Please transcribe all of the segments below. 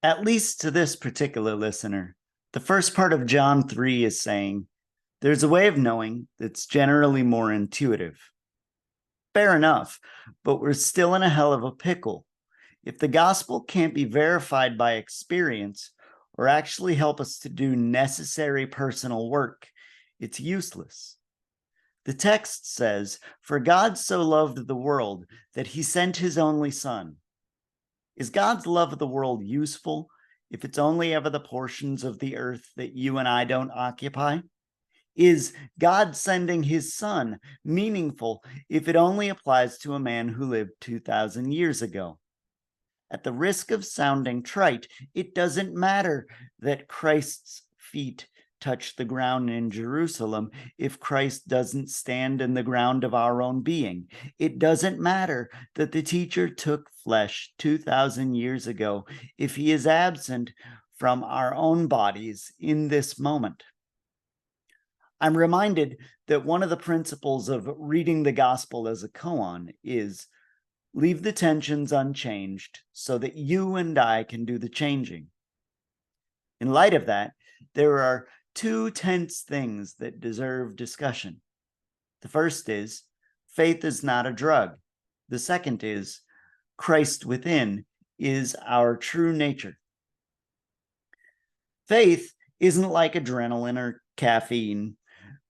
At least to this particular listener, the first part of John 3 is saying, there's a way of knowing that's generally more intuitive. Fair enough, but we're still in a hell of a pickle. If the gospel can't be verified by experience or actually help us to do necessary personal work, it's useless. The text says, "For God so loved the world that he sent his only Son." Is God's love of the world useful if it's only ever the portions of the earth that you and I don't occupy? Is God sending his Son meaningful if it only applies to a man who lived 2,000 years ago? At the risk of sounding trite, it doesn't matter that Christ's feet touch the ground in Jerusalem if Christ doesn't stand in the ground of our own being. It doesn't matter that the teacher took flesh 2,000 years ago if he is absent from our own bodies in this moment. I'm reminded that one of the principles of reading the gospel as a koan is leave the tensions unchanged so that you and I can do the changing. In light of that, there are two tense things that deserve discussion. The first is, faith is not a drug. The second is, Christ within is our true nature. Faith isn't like adrenaline or caffeine,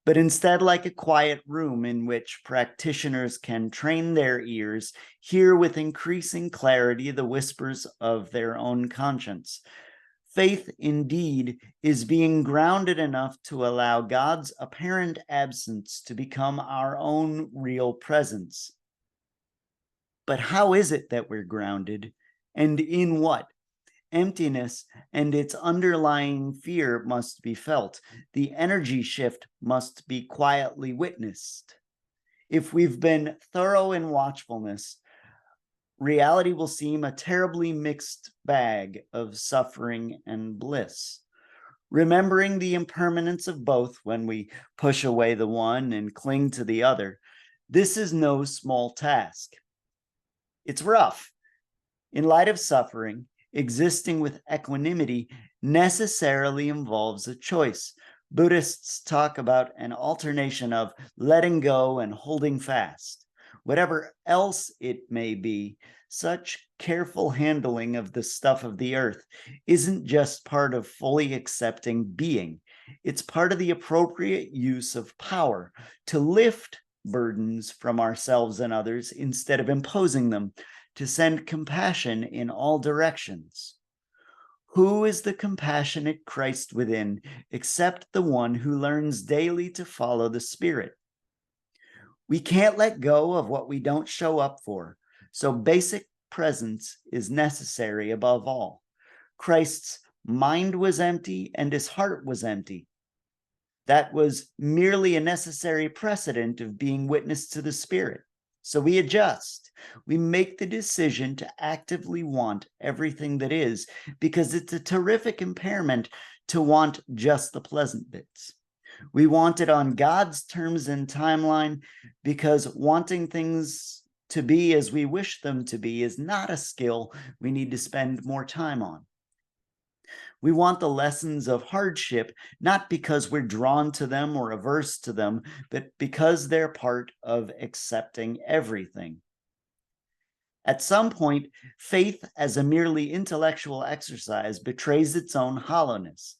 but instead like a quiet room in which practitioners can train their ears, hear with increasing clarity the whispers of their own conscience. Faith, indeed, is being grounded enough to allow God's apparent absence to become our own real presence. But how is it that we're grounded, and in what? Emptiness and its underlying fear must be felt. The energy shift must be quietly witnessed. If we've been thorough in watchfulness, reality will seem a terribly mixed bag of suffering and bliss. Remembering the impermanence of both when we push away the one and cling to the other, this is no small task. It's rough. In light of suffering, existing with equanimity necessarily involves a choice. Buddhists talk about an alternation of letting go and holding fast. Whatever else it may be, such careful handling of the stuff of the earth isn't just part of fully accepting being. It's part of the appropriate use of power to lift burdens from ourselves and others instead of imposing them, to send compassion in all directions. Who is the compassionate Christ within, except the one who learns daily to follow the Spirit? We can't let go of what we don't show up for, so basic presence is necessary above all. Christ's mind was empty and his heart was empty. That was merely a necessary precedent of being witness to the Spirit. So we adjust. We make the decision to actively want everything that is, because it's a terrific impairment to want just the pleasant bits. We want it on God's terms and timeline, because wanting things to be as we wish them to be is not a skill we need to spend more time on. We want the lessons of hardship, not because we're drawn to them or averse to them, but because they're part of accepting everything. At some point, faith as a merely intellectual exercise betrays its own hollowness.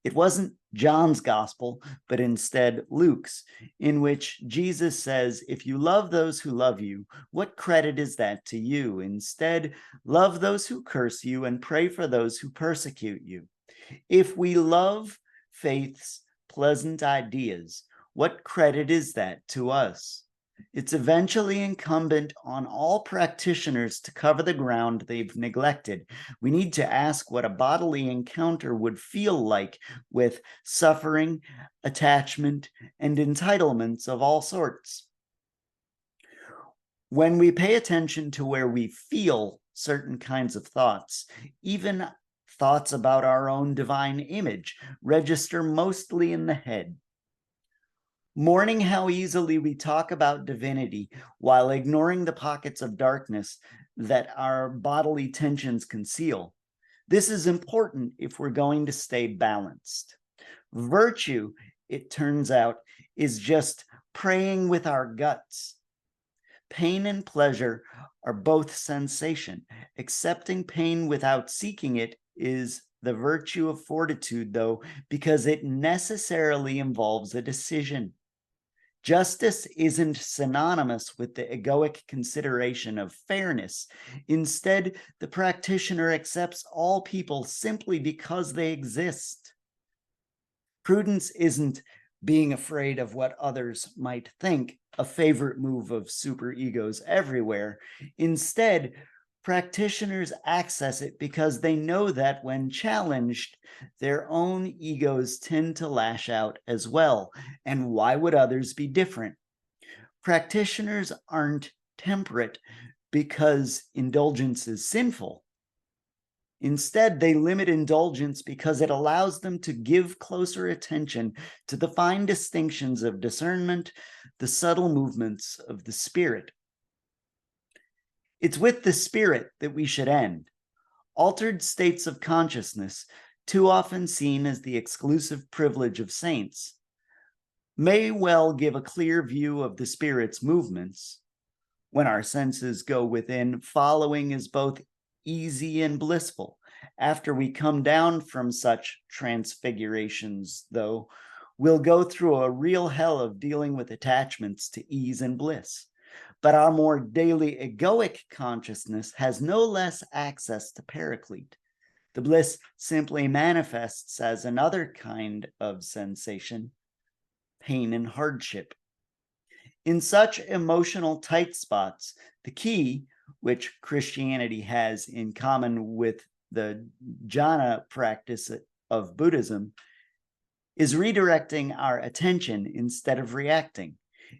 It wasn't John's gospel, but instead Luke's, in which Jesus says, if you love those who love you, what credit is that to you? Instead, love those who curse you and pray for those who persecute you. If we love faith's pleasant ideas, what credit is that to us? It's eventually incumbent on all practitioners to cover the ground they've neglected. We need to ask what a bodily encounter would feel like with suffering, attachment, and entitlements of all sorts. When we pay attention to where we feel certain kinds of thoughts, even thoughts about our own divine image register mostly in the head. Mourning how easily we talk about divinity while ignoring the pockets of darkness that our bodily tensions conceal. This is important if we're going to stay balanced. Virtue, it turns out, is just praying with our guts. Pain and pleasure are both sensation. Accepting pain without seeking it is the virtue of fortitude, though, because it necessarily involves a decision. Justice isn't synonymous with the egoic consideration of fairness. Instead, the practitioner accepts all people simply because they exist. Prudence isn't being afraid of what others might think, a favorite move of superegos everywhere. Instead, practitioners access it because they know that when challenged, their own egos tend to lash out as well. And why would others be different? Practitioners aren't temperate because indulgence is sinful. Instead, they limit indulgence because it allows them to give closer attention to the fine distinctions of discernment, the subtle movements of the spirit. It's with the spirit that we should end. Altered states of consciousness, too often seen as the exclusive privilege of saints, may well give a clear view of the spirit's movements. When our senses go within, following is both easy and blissful. After we come down from such transfigurations, though, we'll go through a real hell of dealing with attachments to ease and bliss. But our more daily egoic consciousness has no less access to paraclete. The bliss simply manifests as another kind of sensation, pain and hardship. In such emotional tight spots, the key, which Christianity has in common with the jhana practice of Buddhism, is redirecting our attention instead of reacting.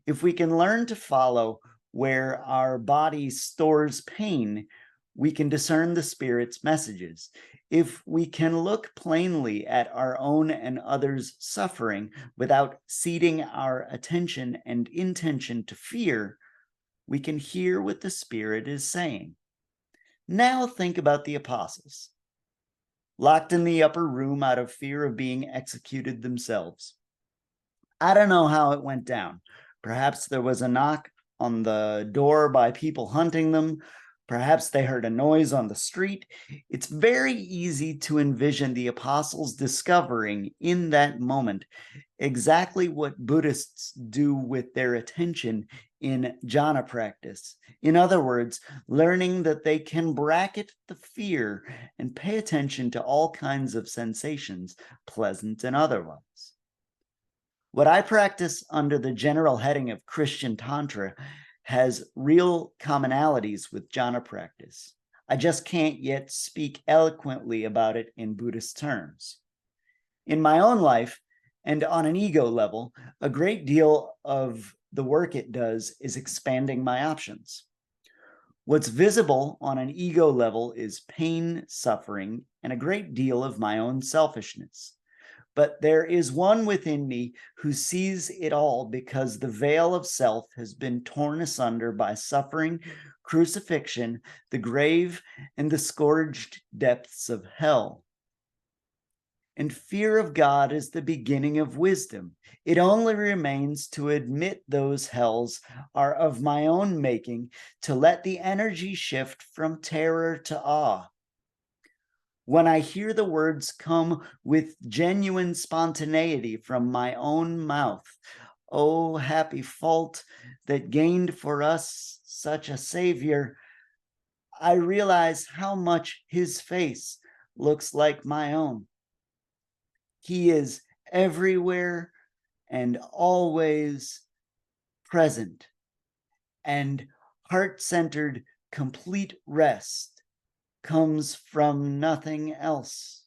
If we can learn to follow where our body stores pain, we can discern the spirit's messages. If we can look plainly at our own and others' suffering without ceding our attention and intention to fear, we can hear what the Spirit is saying. Now think about the apostles, locked in the upper room out of fear of being executed themselves. I don't know how it went down. Perhaps there was a knock on the door by people hunting them. Perhaps they heard a noise on the street. It's very easy to envision the apostles discovering in that moment exactly what Buddhists do with their attention in jhana practice. In other words, learning that they can bracket the fear and pay attention to all kinds of sensations, pleasant and otherwise. What I practice under the general heading of Christian Tantra has real commonalities with jhana practice. I just can't yet speak eloquently about it in Buddhist terms. In my own life, and on an ego level, a great deal of the work it does is expanding my options. What's visible on an ego level is pain, suffering, and a great deal of my own selfishness. But there is one within me who sees it all because the veil of self has been torn asunder by suffering, crucifixion, the grave, and the scourged depths of hell. And fear of God is the beginning of wisdom. It only remains to admit those hells are of my own making, to let the energy shift from terror to awe. When I hear the words come with genuine spontaneity from my own mouth, "Oh, happy fault that gained for us such a Savior," I realize how much his face looks like my own. He is everywhere and always present, and heart-centered, complete rest comes from nothing else.